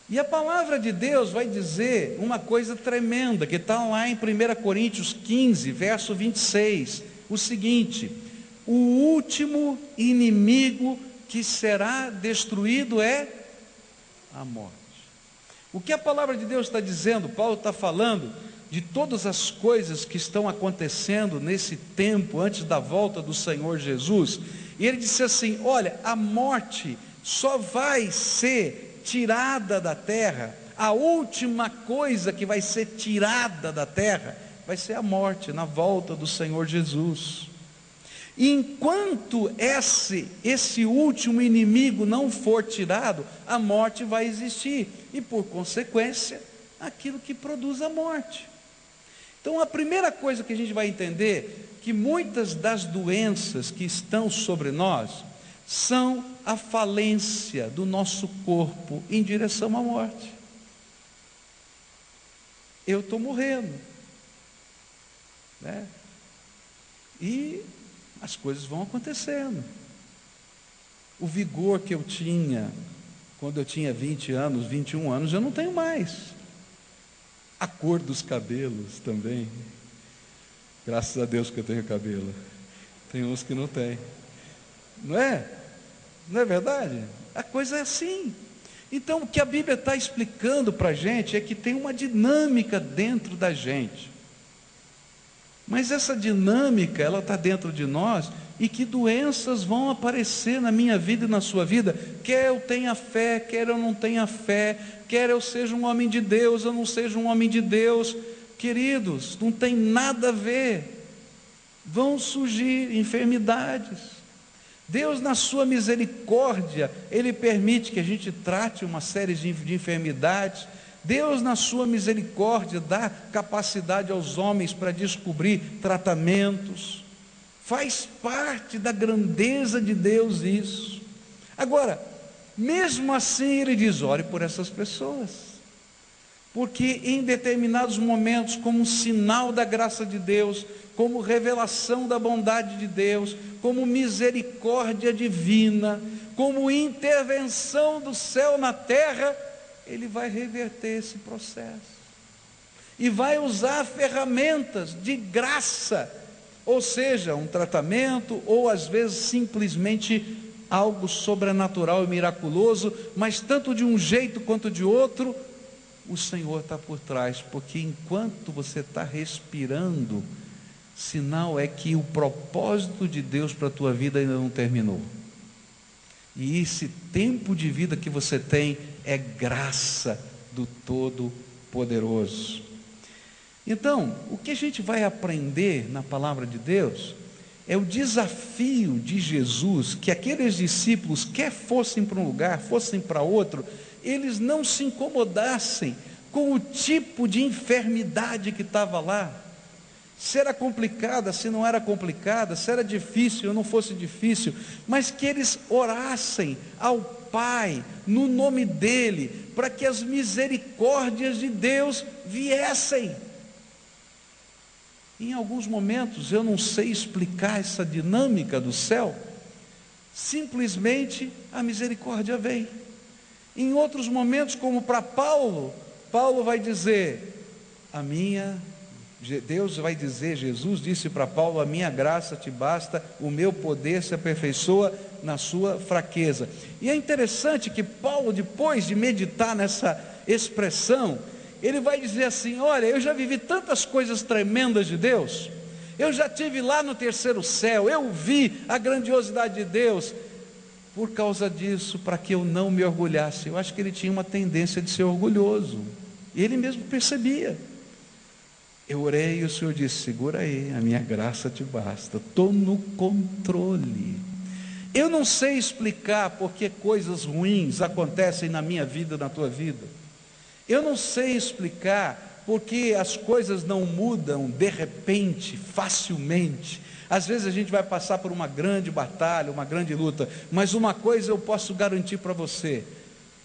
E a palavra de Deus vai dizer uma coisa tremenda, que está lá em 1 Coríntios 15, verso 26, o seguinte: o último inimigo que será destruído é a morte. O que a palavra de Deus está dizendo? Paulo está falando de todas as coisas que estão acontecendo nesse tempo, antes da volta do Senhor Jesus, e ele disse assim: olha, a morte só vai ser tirada da terra, a última coisa que vai ser tirada da terra, vai ser a morte, na volta do Senhor Jesus. E enquanto esse último inimigo não for tirado, a morte vai existir, e por consequência, aquilo que produz a morte. Então a primeira coisa que a gente vai entender, que muitas das doenças que estão sobre nós, são a falência do nosso corpo em direção à morte. Eu estou morrendo, né? E as coisas vão acontecendo. O vigor que eu tinha quando eu tinha 20 anos, 21 anos, eu não tenho mais. A cor dos cabelos também. Graças a Deus que eu tenho cabelo. Tem uns que não tem. Não é? Não é verdade? A coisa é assim. Então o que a Bíblia está explicando para a gente é que tem uma dinâmica dentro da gente. Mas essa dinâmica, ela está dentro de nós, e que doenças vão aparecer na minha vida e na sua vida, quer eu tenha fé, quer eu não tenha fé, quer eu seja um homem de Deus, eu não seja um homem de Deus. Queridos, não tem nada a ver. Vão surgir enfermidades. Deus, na sua misericórdia, Ele permite que a gente trate uma série de enfermidades. Deus, na sua misericórdia, dá capacidade aos homens para descobrir tratamentos. Faz parte da grandeza de Deus isso. Agora, mesmo assim Ele diz: ore por essas pessoas, porque em determinados momentos, como um sinal da graça de Deus, como revelação da bondade de Deus, como misericórdia divina, como intervenção do céu na terra, Ele vai reverter esse processo, e vai usar ferramentas de graça, ou seja, um tratamento, ou às vezes simplesmente algo sobrenatural e miraculoso, mas tanto de um jeito quanto de outro, o Senhor está por trás, porque enquanto você está respirando, sinal é que o propósito de Deus para a tua vida ainda não terminou. E esse tempo de vida que você tem é graça do Todo-Poderoso. Então, o que a gente vai aprender na palavra de Deus é o desafio de Jesus, que aqueles discípulos, quer fossem para um lugar, fossem para outro, eles não se incomodassem com o tipo de enfermidade que estava lá. Se era complicada, se não era complicada, se era difícil ou não fosse difícil, mas que eles orassem ao Pai, no nome dEle, para que as misericórdias de Deus viessem. Em alguns momentos eu não sei explicar essa dinâmica do céu, simplesmente a misericórdia vem. Em outros momentos, como para Paulo, Paulo vai dizer, Deus vai dizer, Jesus disse para Paulo: a minha graça te basta, o meu poder se aperfeiçoa na sua fraqueza. E é interessante que Paulo, depois de meditar nessa expressão, ele vai dizer assim: olha, eu já vivi tantas coisas tremendas de Deus, eu já estive lá no terceiro céu, eu vi a grandiosidade de Deus. Por causa disso, para que eu não me orgulhasse, eu acho que ele tinha uma tendência de ser orgulhoso, ele mesmo percebia. Eu orei e o Senhor disse: segura aí, a minha graça te basta, estou no controle. Eu não sei explicar porque coisas ruins acontecem na minha vida e na tua vida. Eu não sei explicar porque as coisas não mudam de repente, facilmente. Às vezes a gente vai passar por uma grande batalha, uma grande luta, mas uma coisa eu posso garantir para você: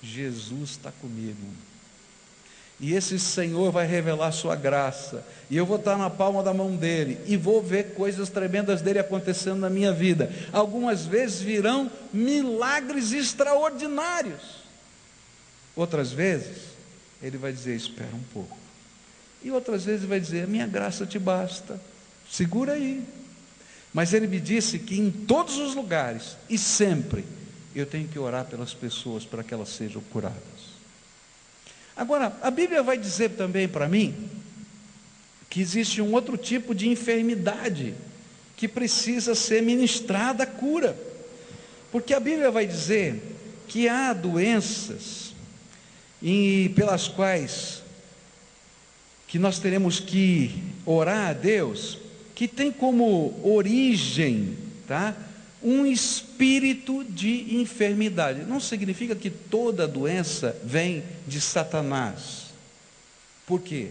Jesus está comigo. E esse Senhor vai revelar a sua graça, e eu vou estar na palma da mão dele, e vou ver coisas tremendas dele acontecendo na minha vida. Algumas vezes virão milagres extraordinários. Outras vezes, Ele vai dizer: espera um pouco. E outras vezes Ele vai dizer: a minha graça te basta, segura aí. Mas Ele me disse que em todos os lugares e sempre eu tenho que orar pelas pessoas para que elas sejam curadas. Agora, a Bíblia vai dizer também para mim que existe um outro tipo de enfermidade que precisa ser ministrada a cura. Porque a Bíblia vai dizer que há doenças pelas quais que nós teremos que orar a Deus, que tem como origem, tá, um espírito de enfermidade. Não significa que toda doença vem de Satanás. Por quê?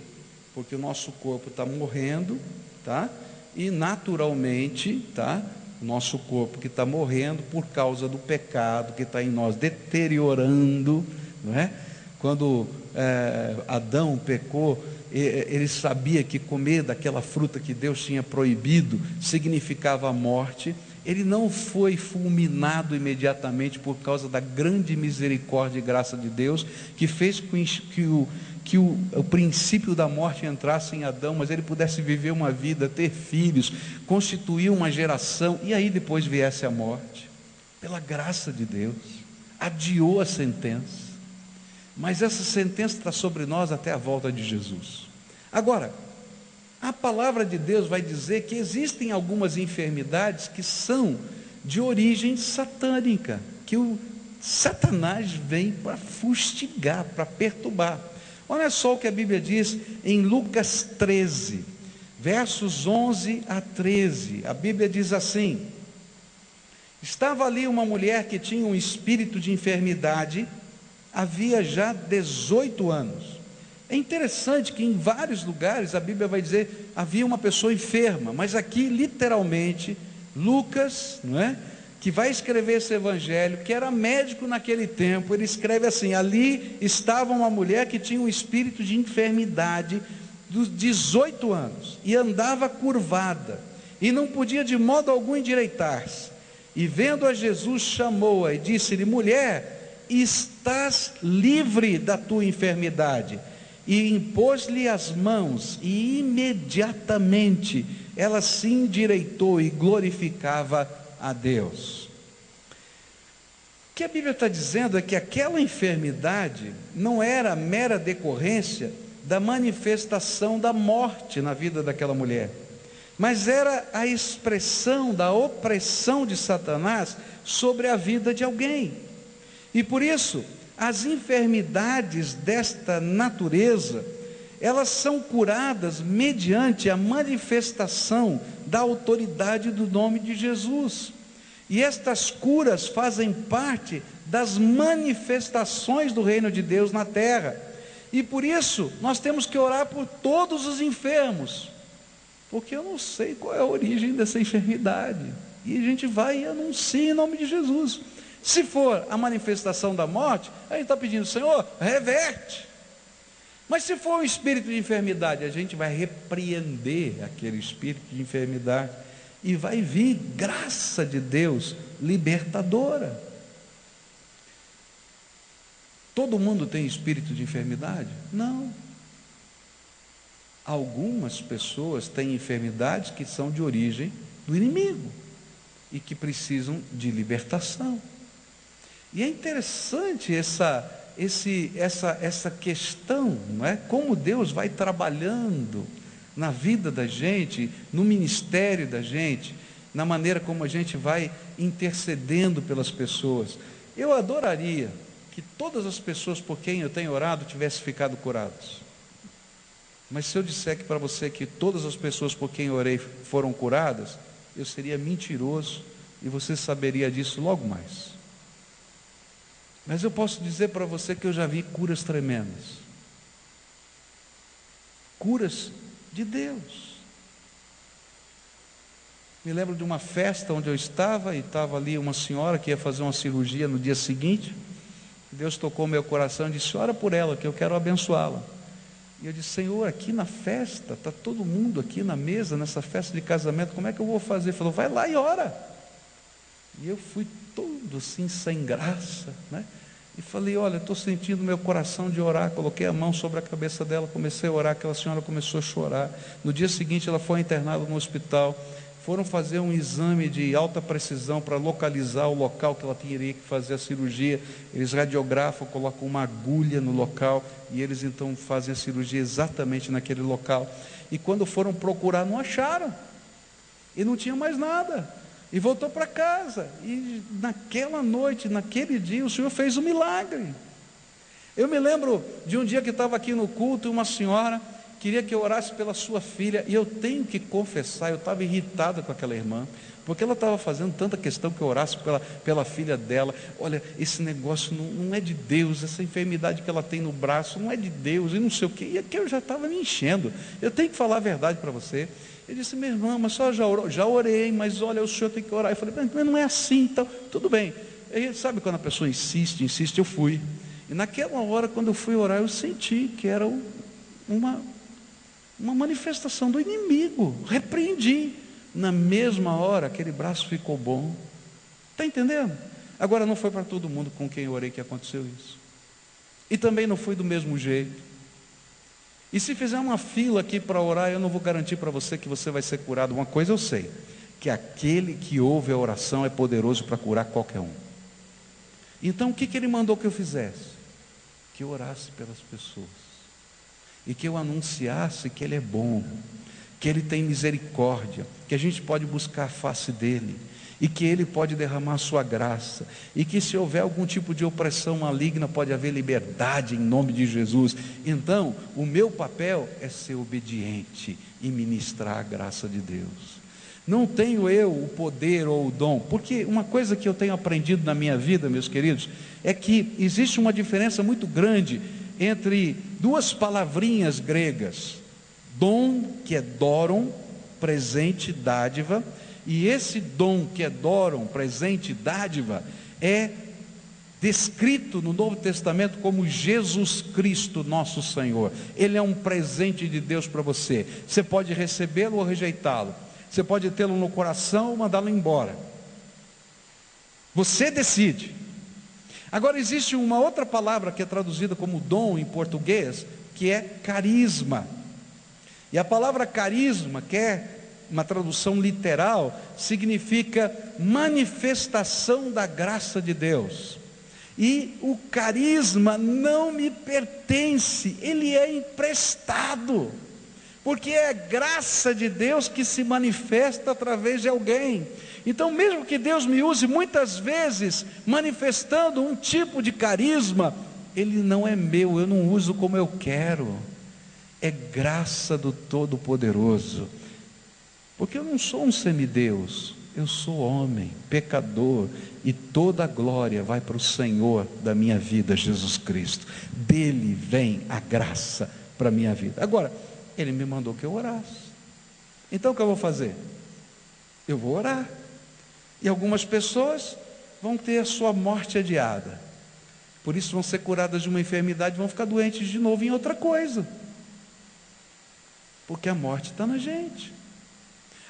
Porque o nosso corpo está morrendo, tá? E naturalmente, tá? O nosso corpo que está morrendo por causa do pecado que está em nós, deteriorando, não é? Quando Adão pecou, ele sabia que comer daquela fruta que Deus tinha proibido significava a morte. Ele não foi fulminado imediatamente por causa da grande misericórdia e graça de Deus, que fez que o princípio da morte entrasse em Adão, mas ele pudesse viver uma vida, ter filhos, constituir uma geração, e aí depois viesse a morte. Pela graça de Deus, adiou a sentença, mas essa sentença está sobre nós até a volta de Jesus. Agora, a palavra de Deus vai dizer que existem algumas enfermidades que são de origem satânica, que o Satanás vem para fustigar, para perturbar. Olha só o que a Bíblia diz em Lucas 13, versos 11 a 13. A Bíblia diz assim: estava ali uma mulher que tinha um espírito de enfermidade, havia já 18 anos. É interessante que em vários lugares a Bíblia vai dizer havia uma pessoa enferma, mas aqui literalmente Lucas, não é, que vai escrever esse evangelho, que era médico naquele tempo, ele escreve assim: ali estava uma mulher que tinha um espírito de enfermidade dos 18 anos e andava curvada e não podia de modo algum endireitar-se, e vendo a Jesus chamou-a e disse-lhe: mulher, estás livre da tua enfermidade. E impôs-lhe as mãos, e imediatamente ela se endireitou e glorificava a Deus. O que a Bíblia está dizendo é que aquela enfermidade não era mera decorrência da manifestação da morte na vida daquela mulher, mas era a expressão da opressão de Satanás sobre a vida de alguém. E por isso, as enfermidades desta natureza, elas são curadas mediante a manifestação da autoridade do nome de Jesus. E estas curas fazem parte das manifestações do reino de Deus na terra. E por isso, nós temos que orar por todos os enfermos, porque eu não sei qual é a origem dessa enfermidade. E a gente vai e anuncia em nome de Jesus. Se for a manifestação da morte, a gente está pedindo: Senhor, reverte. Mas se for um espírito de enfermidade, a gente vai repreender aquele espírito de enfermidade, e vai vir graça de Deus libertadora. Todo mundo tem espírito de enfermidade? Não. Algumas pessoas têm enfermidades que são de origem do inimigo e que precisam de libertação. E é interessante essa questão, não é? Como Deus vai trabalhando na vida da gente, no ministério da gente, na maneira como a gente vai intercedendo pelas pessoas. Eu adoraria que todas as pessoas por quem eu tenho orado tivessem ficado curadas. Mas se eu disser que para você que todas as pessoas por quem eu orei foram curadas, eu seria mentiroso e você saberia disso logo mais. Mas eu posso dizer para você que eu já vi curas tremendas, curas de Deus. Me lembro de uma festa onde eu estava, e estava ali uma senhora que ia fazer uma cirurgia no dia seguinte. Deus tocou meu coração e disse: ora por ela, que eu quero abençoá-la. E eu disse: Senhor, aqui na festa, está todo mundo aqui na mesa, nessa festa de casamento, como é que eu vou fazer? Ele falou: vai lá e ora. E eu fui todo assim, sem graça, né? e falei: olha, estou sentindo meu coração de orar. Coloquei a mão sobre a cabeça dela, comecei a orar. Aquela senhora começou a chorar. No dia seguinte ela foi internada no hospital. Foram fazer um exame de alta precisão para localizar o local que ela teria que fazer a cirurgia. Eles radiografam, colocam uma agulha no local e eles então fazem a cirurgia exatamente naquele local. E quando foram procurar, não acharam, e não tinha mais nada, e voltou para casa. E naquela noite, naquele dia, o Senhor fez um milagre. Eu me lembro de um dia que estava aqui no culto, e uma senhora queria que eu orasse pela sua filha, e eu tenho que confessar, eu estava irritado com aquela irmã, porque ela estava fazendo tanta questão que eu orasse pela filha dela. Olha, esse negócio não é de Deus, essa enfermidade que ela tem no braço não é de Deus, e não sei o quê. E aqui eu já estava me enchendo. Eu tenho que falar a verdade para você. Eu disse: minha irmã, mas só já orou? Já orei, mas olha, o senhor tem que orar. Eu falei: mas não é assim, então, tudo bem. Aí, sabe quando a pessoa insiste, eu fui. E naquela hora, quando eu fui orar, eu senti que era uma manifestação do inimigo. Repreendi. Na mesma hora, aquele braço ficou bom. Está entendendo? Agora, não foi para todo mundo com quem eu orei que aconteceu isso. E também não foi do mesmo jeito. E se fizer uma fila aqui para orar, eu não vou garantir para você que você vai ser curado. Uma coisa eu sei, que aquele que ouve a oração é poderoso para curar qualquer um. Então, o que ele mandou que eu fizesse? Que eu orasse pelas pessoas. E que eu anunciasse que Ele é bom, que Ele tem misericórdia, que a gente pode buscar a face dEle, e que Ele pode derramar a sua graça, e que se houver algum tipo de opressão maligna, pode haver liberdade em nome de Jesus. Então, o meu papel é ser obediente e ministrar a graça de Deus. Não tenho eu o poder ou o dom, porque uma coisa que eu tenho aprendido na minha vida, meus queridos, é que existe uma diferença muito grande entre duas palavrinhas gregas: dom, que é doron, presente, dádiva, e esse dom que é doron, presente, dádiva, é descrito no Novo Testamento como Jesus Cristo, nosso Senhor. Ele é um presente de Deus para você. Você pode recebê-lo ou rejeitá-lo. Você pode tê-lo no coração ou mandá-lo embora. Você decide. Agora, existe uma outra palavra que é traduzida como dom em português, que é carisma. E a palavra carisma, que é uma tradução literal, significa manifestação da graça de Deus. E o carisma não me pertence, ele é emprestado, porque é a graça de Deus que se manifesta através de alguém. Então, mesmo que Deus me use muitas vezes manifestando um tipo de carisma, ele não é meu, eu não uso como eu quero. É graça do Todo-Poderoso, porque eu não sou um semideus, eu sou homem, pecador, e toda a glória vai para o Senhor da minha vida, Jesus Cristo. Dele vem a graça para a minha vida. Agora, Ele me mandou que eu orasse. Então o que eu vou fazer? Eu vou orar. E algumas pessoas vão ter a sua morte adiada, por isso vão ser curadas de uma enfermidade, vão ficar doentes de novo em outra coisa, porque a morte está na gente.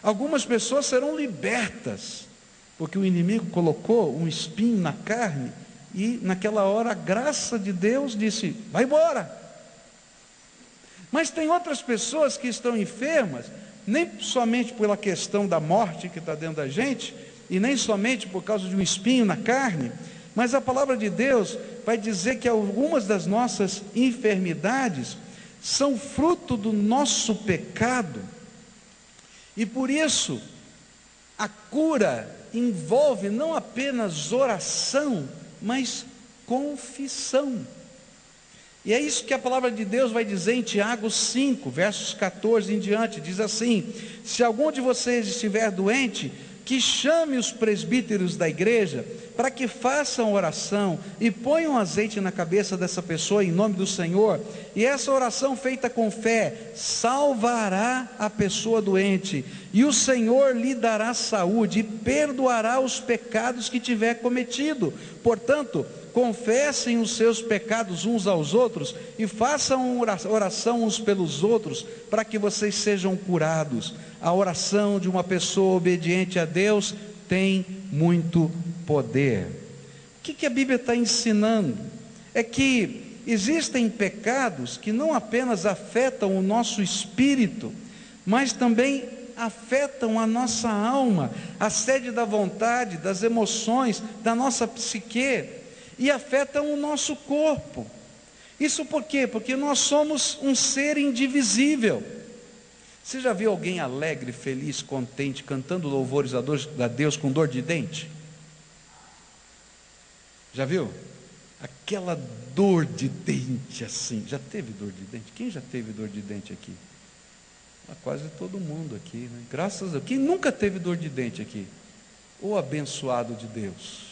Algumas pessoas serão libertas, porque o inimigo colocou um espinho na carne, e naquela hora a graça de Deus disse: vai embora. Mas tem outras pessoas que estão enfermas, nem somente pela questão da morte que está dentro da gente, e nem somente por causa de um espinho na carne, mas a palavra de Deus vai dizer que algumas das nossas enfermidades são fruto do nosso pecado, e por isso a cura envolve não apenas oração, mas confissão. E é isso que a palavra de Deus vai dizer em Tiago 5, versos 14 em diante. Diz assim: se algum de vocês estiver doente, que chame os presbíteros da igreja, para que façam oração e ponham azeite na cabeça dessa pessoa em nome do Senhor, e essa oração feita com fé salvará a pessoa doente, e o Senhor lhe dará saúde e perdoará os pecados que tiver cometido. Portanto, confessem os seus pecados uns aos outros e façam oração uns pelos outros, para que vocês sejam curados. A oração de uma pessoa obediente a Deus tem muito poder. O que a Bíblia está ensinando? é que existem pecados que não apenas afetam o nosso espírito, mas também afetam a nossa alma, a sede da vontade, das emoções, da nossa psique, e afetam o nosso corpo. Isso por quê? Porque nós somos um ser indivisível. Você já viu alguém alegre, feliz, contente, cantando louvores a Deus com dor de dente? Já viu? Aquela dor de dente assim. Já teve dor de dente? Quem já teve dor de dente aqui? Quase todo mundo aqui, né? Graças a Deus. Quem nunca teve dor de dente aqui? O abençoado de Deus.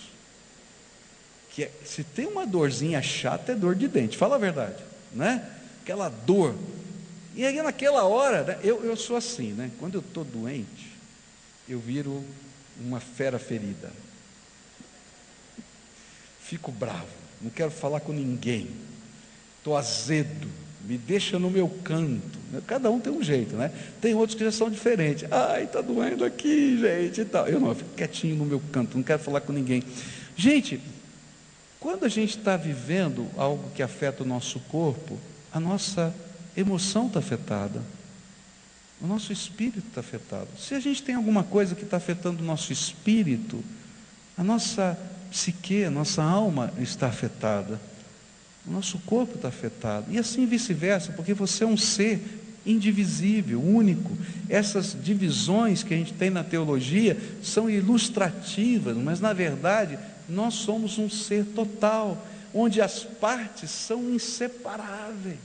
Se tem uma dorzinha chata, é dor de dente. Fala a verdade, né? Aquela dor. E aí naquela hora, né, eu sou assim, né? Quando eu estou doente, eu viro uma fera ferida. Fico bravo, não quero falar com ninguém. Estou azedo, me deixa no meu canto. Cada um tem um jeito, né? Tem outros que já são diferentes. Ai, está doendo aqui, gente, e tal. Eu fico quietinho no meu canto, não quero falar com ninguém. Gente, quando a gente está vivendo algo que afeta o nosso corpo, a nossa emoção está afetada, o nosso espírito está afetado. Se a gente tem alguma coisa que está afetando o nosso espírito, a nossa psique, a nossa alma está afetada, o nosso corpo está afetado, e assim vice-versa, porque você é um ser indivisível, único. Essas divisões que a gente tem na teologia são ilustrativas, mas na verdade nós somos um ser total, onde as partes são inseparáveis.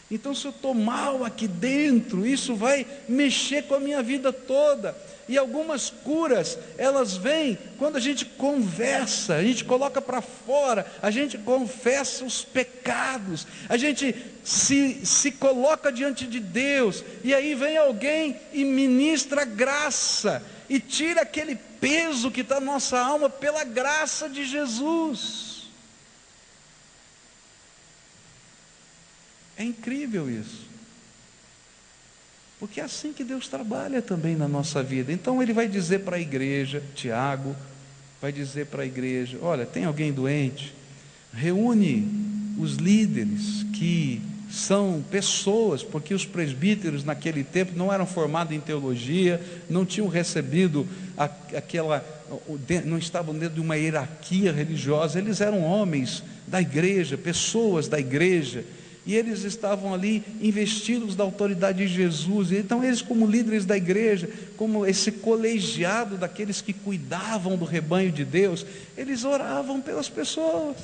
Então, se eu estou mal aqui dentro, isso vai mexer com a minha vida toda. E algumas curas, elas vêm quando a gente conversa, a gente coloca para fora, a gente confessa os pecados, a gente se coloca diante de Deus, e aí vem alguém e ministra graça, e tira aquele peso que está na nossa alma pela graça de Jesus. É incrível isso, porque é assim que Deus trabalha também na nossa vida. Então Ele vai dizer para a igreja, Tiago vai dizer para a igreja: olha, tem alguém doente? Reúne os líderes, que são pessoas, porque os presbíteros naquele tempo não eram formados em teologia, não tinham recebido não estavam dentro de uma hierarquia religiosa, eles eram homens da igreja, pessoas da igreja, e eles estavam ali investidos da autoridade de Jesus. Então eles, como líderes da igreja, como esse colegiado daqueles que cuidavam do rebanho de Deus, eles oravam pelas pessoas,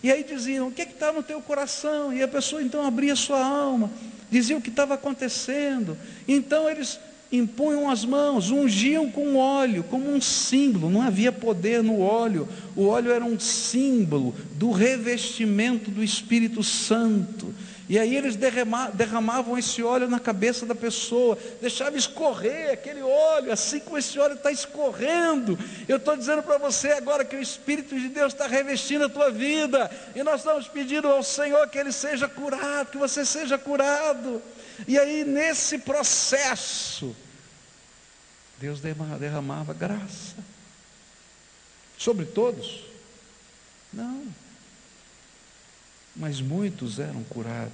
e aí diziam: o que está no teu coração? E a pessoa então abria sua alma, dizia o que estava acontecendo. Então eles impunham as mãos, ungiam com óleo, como um símbolo. Não havia poder no óleo, o óleo era um símbolo do revestimento do Espírito Santo. E aí eles derramavam esse óleo na cabeça da pessoa, deixavam escorrer aquele óleo, assim como esse óleo está escorrendo. Eu estou dizendo para você agora que o Espírito de Deus está revestindo a tua vida, e nós estamos pedindo ao Senhor que Ele seja curado, que você seja curado. E aí nesse processo, Deus derramava graça sobre todos? Não, mas muitos eram curados.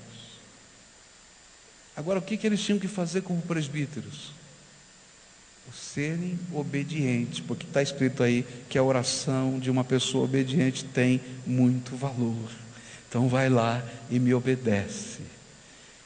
Agora, o que eles tinham que fazer como presbíteros? Serem obedientes, porque está escrito aí que a oração de uma pessoa obediente tem muito valor. Então vai lá e me obedece.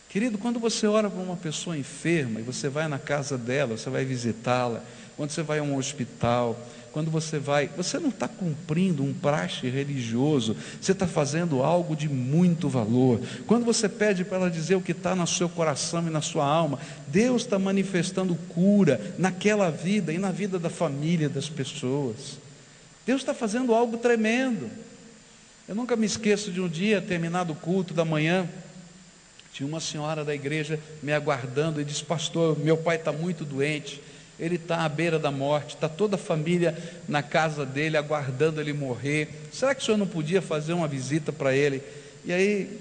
Querido, quando você ora por uma pessoa enferma, e você vai na casa dela, você vai visitá-la, quando você vai a um hospital, quando você não está cumprindo um praxe religioso, você está fazendo algo de muito valor. Quando você pede para ela dizer o que está no seu coração e na sua alma, Deus está manifestando cura naquela vida e na vida da família das pessoas. Deus está fazendo algo tremendo. Eu nunca me esqueço de um dia, terminado o culto da manhã, tinha uma senhora da igreja me aguardando e disse: pastor, meu pai está muito doente, ele está à beira da morte, está toda a família na casa dele aguardando ele morrer, será que o senhor não podia fazer uma visita para ele? E aí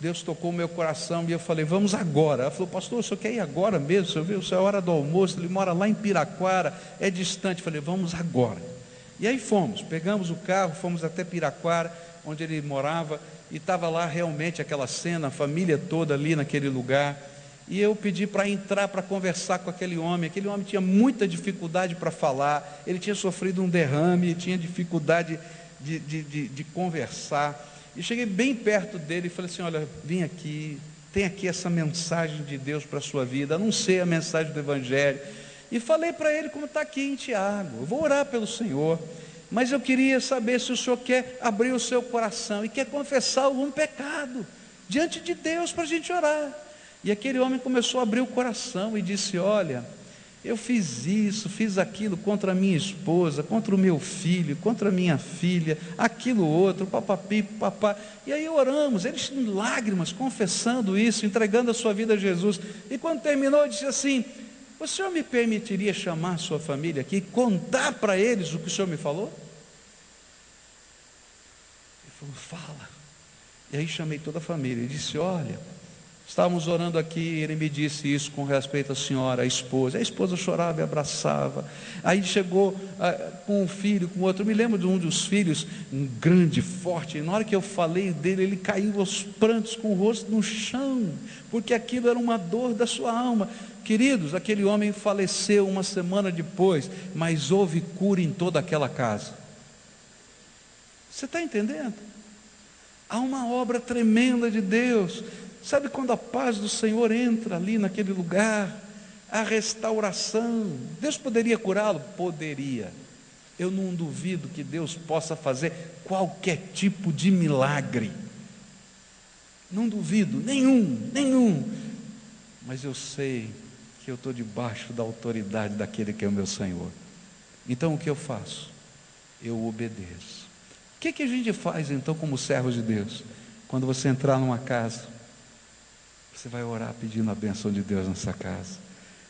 Deus tocou o meu coração e eu falei: vamos agora. Ela falou: pastor, o senhor quer ir agora mesmo? O senhor viu, isso é a hora do almoço, ele mora lá em Piraquara, é distante. Eu falei: vamos agora. E aí fomos, pegamos o carro, fomos até Piraquara, onde ele morava, e estava lá realmente aquela cena, a família toda ali naquele lugar, e eu pedi para entrar para conversar com aquele homem tinha muita dificuldade para falar, ele tinha sofrido um derrame, tinha dificuldade de conversar, e cheguei bem perto dele e falei assim: olha, vim aqui, tem aqui essa mensagem de Deus para a sua vida, anunciei a mensagem do Evangelho, e falei para ele como está aqui em Tiago, eu vou orar pelo Senhor, mas eu queria saber se o senhor quer abrir o seu coração e quer confessar algum pecado diante de Deus para a gente orar. E aquele homem começou a abrir o coração e disse: olha, eu fiz isso, fiz aquilo contra a minha esposa, contra o meu filho, contra a minha filha, aquilo outro, papapi, papá. E aí oramos, eles em lágrimas, confessando isso, entregando a sua vida a Jesus. E quando terminou, ele disse assim: o senhor me permitiria chamar a sua família aqui e contar para eles o que o senhor me falou? Ele falou: fala. E aí chamei toda a família e disse: olha, estávamos orando aqui, ele me disse isso com respeito à senhora, à esposa. A esposa chorava e abraçava. Aí chegou com um filho, com outro. Eu me lembro de um dos filhos, um grande, forte. E na hora que eu falei dele, ele caiu aos prantos com o rosto no chão, porque aquilo era uma dor da sua alma. Queridos, aquele homem faleceu uma semana depois, mas houve cura em toda aquela casa. Você está entendendo? Há uma obra tremenda de Deus. Sabe quando a paz do Senhor entra ali naquele lugar, a restauração, Deus poderia curá-lo? Poderia. Eu não duvido que Deus possa fazer qualquer tipo de milagre, não duvido, nenhum, mas eu sei que eu estou debaixo da autoridade daquele que é o meu Senhor. Então o que eu faço? Eu obedeço. O que a gente faz então como servos de Deus? Quando você entrar numa casa, você vai orar pedindo a bênção de Deus nessa casa.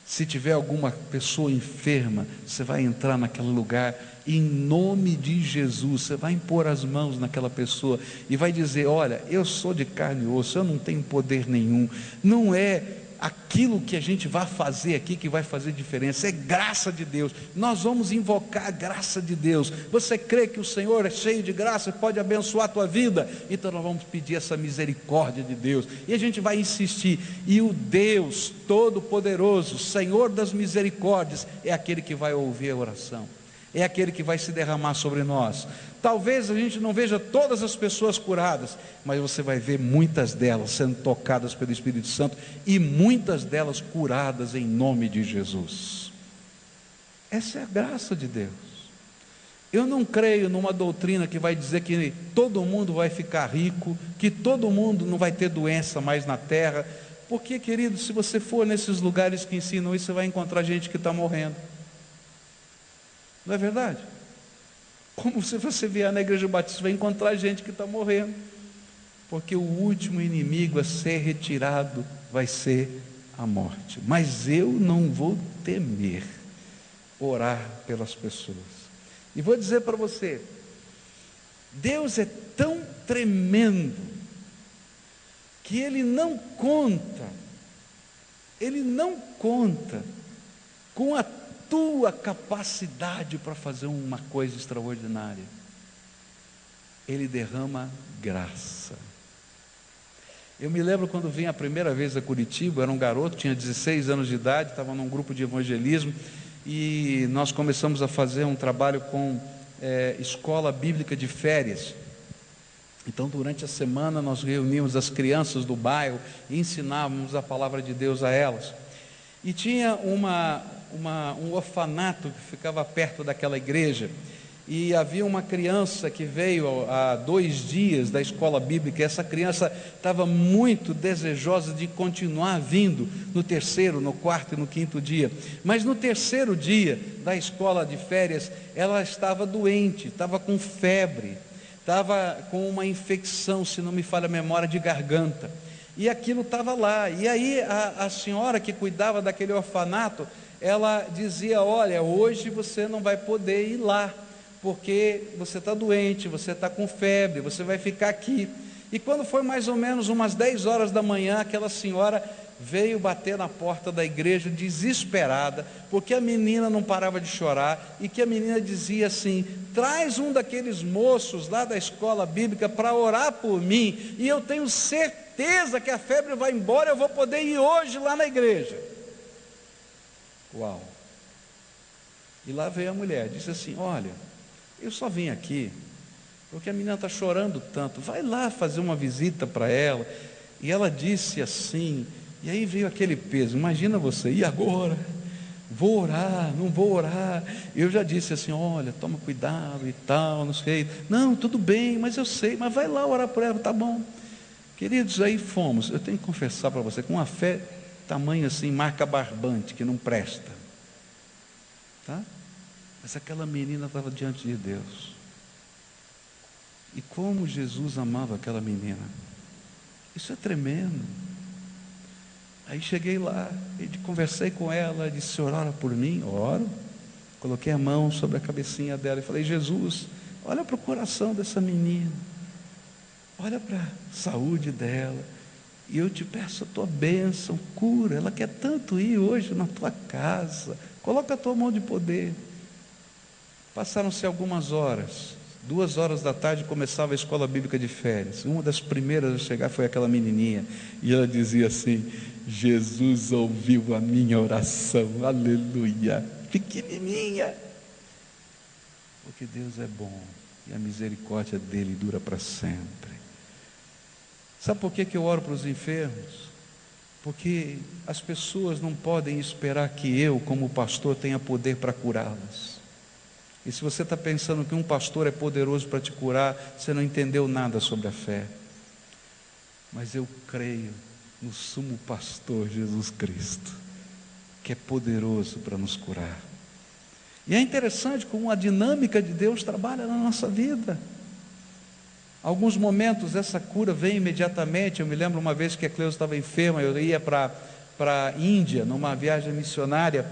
Se tiver alguma pessoa enferma, você vai entrar naquele lugar, em nome de Jesus, você vai impor as mãos naquela pessoa e vai dizer: olha, eu sou de carne e osso, eu não tenho poder nenhum, não é aquilo que a gente vai fazer aqui que vai fazer diferença, é graça de Deus. Nós vamos invocar a graça de Deus. Você crê que o Senhor é cheio de graça e pode abençoar a tua vida? Então nós vamos pedir essa misericórdia de Deus, e a gente vai insistir, e o Deus Todo-Poderoso, Senhor das misericórdias, é aquele que vai ouvir a oração, é aquele que vai se derramar sobre nós. Talvez a gente não veja todas as pessoas curadas, mas você vai ver muitas delas sendo tocadas pelo Espírito Santo, e muitas delas curadas em nome de Jesus. Essa é a graça de Deus. Eu não creio numa doutrina que vai dizer que todo mundo vai ficar rico, que todo mundo não vai ter doença mais na terra, porque, querido, se você for nesses lugares que ensinam isso, você vai encontrar gente que está morrendo. Não é verdade? Como se você vier na igreja batista, vai encontrar gente que está morrendo, porque o último inimigo a ser retirado vai ser a morte. Mas eu não vou temer orar pelas pessoas. E vou dizer para você, Deus é tão tremendo que Ele não conta com a tua capacidade para fazer uma coisa extraordinária. Ele derrama graça. Eu me lembro quando vim a primeira vez a Curitiba, era um garoto, tinha 16 anos de idade, estava num grupo de evangelismo, e nós começamos a fazer um trabalho com escola bíblica de férias. Então durante a semana nós reuníamos as crianças do bairro e ensinávamos a palavra de Deus a elas. E tinha um orfanato que ficava perto daquela igreja, e havia uma criança que veio há 2 dias da escola bíblica. Essa criança estava muito desejosa de continuar vindo no 3º, no 4º e no 5º dia, mas no 3º dia da escola de férias, ela estava doente, estava com febre, estava com uma infecção, se não me falha a memória, de garganta, e aquilo estava lá. E aí a senhora que cuidava daquele orfanato, ela dizia: olha, hoje você não vai poder ir lá, porque você está doente, você está com febre, você vai ficar aqui. E quando foi mais ou menos umas 10 horas da manhã, aquela senhora veio bater na porta da igreja desesperada, porque a menina não parava de chorar, e que a menina dizia assim: traz um daqueles moços lá da escola bíblica para orar por mim, e eu tenho certeza que a febre vai embora, eu vou poder ir hoje lá na igreja. Uau! E lá veio a mulher, disse assim: olha, eu só vim aqui porque a menina está chorando tanto, vai lá fazer uma visita para ela. E ela disse assim, e aí veio aquele peso, imagina você, e agora? Vou orar, não vou orar? Eu já disse assim: olha, toma cuidado e tal, não sei. Não, tudo bem, mas eu sei, mas vai lá orar por ela, tá bom. Queridos, aí fomos. Eu tenho que confessar para você, com uma fé tamanho assim, marca barbante, que não presta, tá? Mas aquela menina estava diante de Deus. E como Jesus amava aquela menina, isso é tremendo. Aí cheguei lá, e conversei com ela, disse: senhor, ora por mim? Oro. Coloquei a mão sobre a cabecinha dela e falei: Jesus, olha para o coração dessa menina, olha para a saúde dela, e eu te peço a tua bênção, cura, ela quer tanto ir hoje na tua casa, coloca a tua mão de poder. Passaram-se algumas horas, 2 horas da tarde começava a escola bíblica de férias. Uma das primeiras a chegar foi aquela menininha, e ela dizia assim: Jesus ouviu a minha oração, aleluia, pequenininha, porque Deus é bom, e a misericórdia dele dura para sempre. Sabe por que eu oro para os enfermos? Porque as pessoas não podem esperar que eu, como pastor, tenha poder para curá-las. E se você está pensando que um pastor é poderoso para te curar, você não entendeu nada sobre a fé. Mas eu creio no sumo pastor Jesus Cristo, que é poderoso para nos curar. E é interessante como a dinâmica de Deus trabalha na nossa vida. Alguns momentos essa cura vem imediatamente. Eu me lembro uma vez que a Cleusa estava enferma, eu ia para a Índia, numa viagem missionária,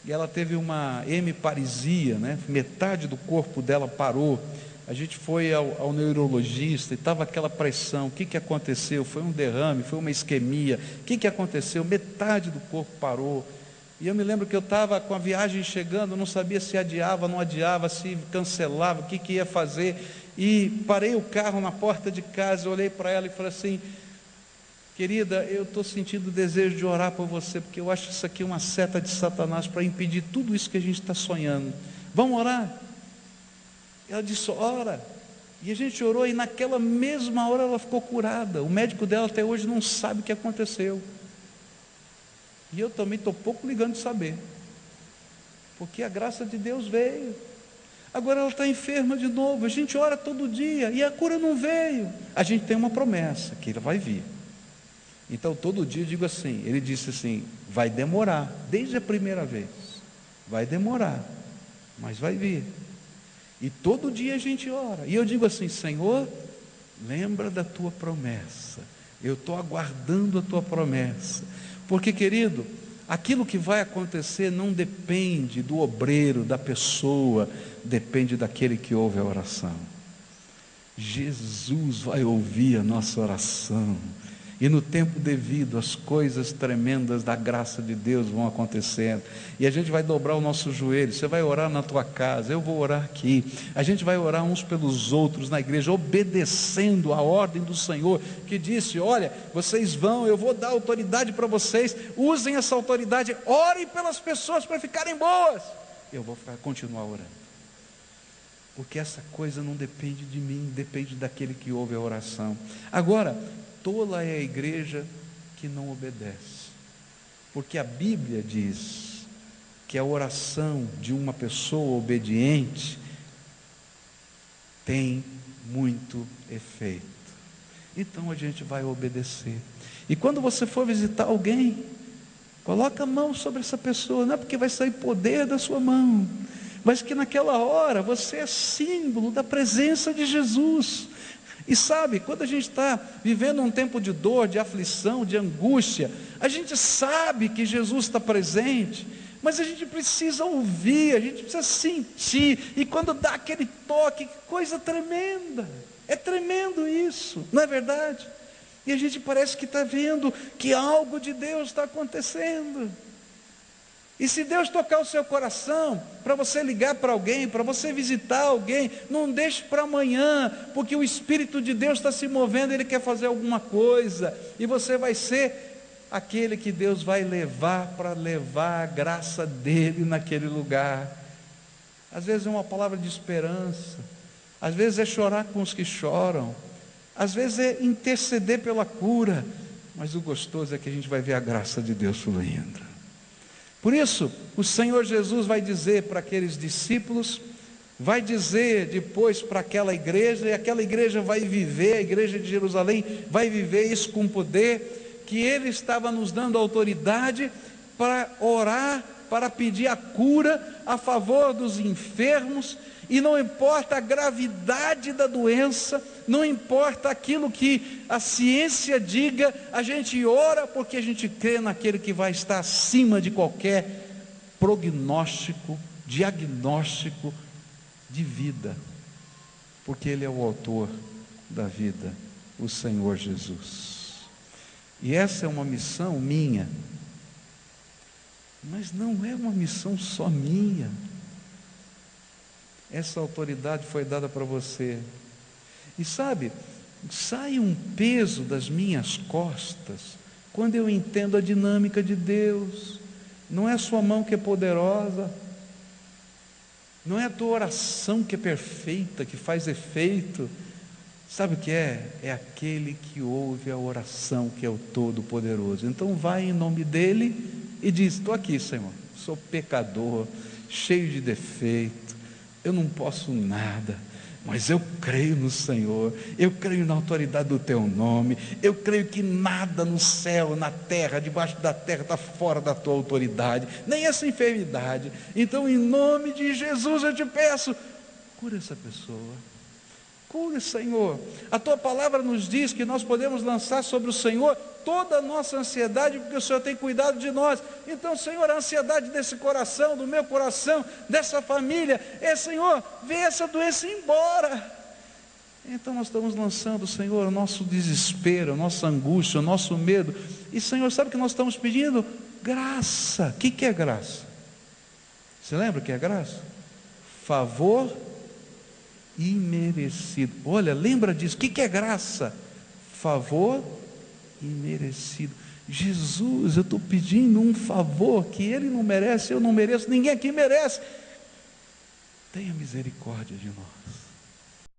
e ela teve uma hemiparesia, né? Metade do corpo dela parou. A gente foi ao neurologista e estava aquela pressão. O que aconteceu? Foi um derrame, foi uma isquemia. O que aconteceu? Metade do corpo parou. E eu me lembro que eu estava com a viagem chegando, não sabia se adiava, não adiava, se cancelava, o que ia fazer. E parei o carro na porta de casa, olhei para ela e falei assim: querida, eu estou sentindo o desejo de orar por você, porque eu acho isso aqui uma seta de Satanás para impedir tudo isso que a gente está sonhando. Vamos orar? Ela disse: ora. E a gente orou, e naquela mesma hora ela ficou curada. O médico dela até hoje não sabe o que aconteceu. E eu também estou pouco ligando de saber, porque a graça de Deus veio. Agora ela está enferma de novo, a gente ora todo dia, e a cura não veio. A gente tem uma promessa, que ela vai vir. Então todo dia eu digo assim, ele disse assim: vai demorar, desde a primeira vez, vai demorar, mas vai vir. E todo dia a gente ora, e eu digo assim: Senhor, lembra da tua promessa, eu estou aguardando a tua promessa, porque, querido, aquilo que vai acontecer não depende do obreiro, da pessoa, depende daquele que ouve a oração. Jesus vai ouvir a nossa oração, e no tempo devido as coisas tremendas da graça de Deus vão acontecendo, e a gente vai dobrar o nosso joelho. Você vai orar na tua casa, eu vou orar aqui, a gente vai orar uns pelos outros na igreja, obedecendo a ordem do Senhor, que disse: olha, vocês vão, eu vou dar autoridade para vocês, usem essa autoridade, orem pelas pessoas para ficarem boas. Eu vou continuar orando, porque essa coisa não depende de mim, depende daquele que ouve a oração. Agora, tola é a igreja que não obedece, porque a Bíblia diz que a oração de uma pessoa obediente tem muito efeito. Então a gente vai obedecer. E quando você for visitar alguém, coloca a mão sobre essa pessoa, não é porque vai sair poder da sua mão, mas que naquela hora você é símbolo da presença de Jesus. E sabe, quando a gente está vivendo um tempo de dor, de aflição, de angústia, a gente sabe que Jesus está presente, mas a gente precisa ouvir, a gente precisa sentir, e quando dá aquele toque, que coisa tremenda! É tremendo isso, não é verdade? E a gente parece que está vendo que algo de Deus está acontecendo. E se Deus tocar o seu coração, para você ligar para alguém, para você visitar alguém, não deixe para amanhã, porque o Espírito de Deus está se movendo, Ele quer fazer alguma coisa, e você vai ser aquele que Deus vai levar para levar a graça dEle naquele lugar. Às vezes é uma palavra de esperança, às vezes é chorar com os que choram, às vezes é interceder pela cura, mas o gostoso é que a gente vai ver a graça de Deus fluindo. Por isso, o Senhor Jesus vai dizer para aqueles discípulos, vai dizer depois para aquela igreja, e aquela igreja vai viver, a igreja de Jerusalém vai viver isso com poder, que Ele estava nos dando autoridade para orar, para pedir a cura a favor dos enfermos, e não importa a gravidade da doença, não importa aquilo que a ciência diga, a gente ora porque a gente crê naquele que vai estar acima de qualquer prognóstico, diagnóstico de vida, porque Ele é o autor da vida, o Senhor Jesus. E essa é uma missão minha, mas não é uma missão só minha. Essa autoridade foi dada para você. E sabe, sai um peso das minhas costas quando eu entendo a dinâmica de Deus. Não é a sua mão que é poderosa, não é a tua oração que é perfeita, que faz efeito. Sabe o que é? É aquele que ouve a oração, que é o Todo-Poderoso. Então vai em nome dele e diz: estou aqui, Senhor, sou pecador, cheio de defeito, eu não posso nada, mas eu creio no Senhor, eu creio na autoridade do Teu nome, eu creio que nada no céu, na terra, debaixo da terra está fora da Tua autoridade, nem essa enfermidade. Então, em nome de Jesus eu te peço, cura essa pessoa, cura, Senhor. A Tua palavra nos diz que nós podemos lançar sobre o Senhor toda a nossa ansiedade, porque o Senhor tem cuidado de nós. Então, Senhor, a ansiedade desse coração, do meu coração, dessa família, Senhor, vê essa doença embora. Então nós estamos lançando, Senhor, o nosso desespero, a nossa angústia, o nosso medo. E, Senhor, sabe o que nós estamos pedindo? Graça. O que é graça? Você lembra o que é graça? Favor imerecido. Olha, lembra disso. O que é graça? Favor imerecido. Jesus, eu estou pedindo um favor que Ele não merece, eu não mereço, ninguém aqui merece. Tenha misericórdia de nós.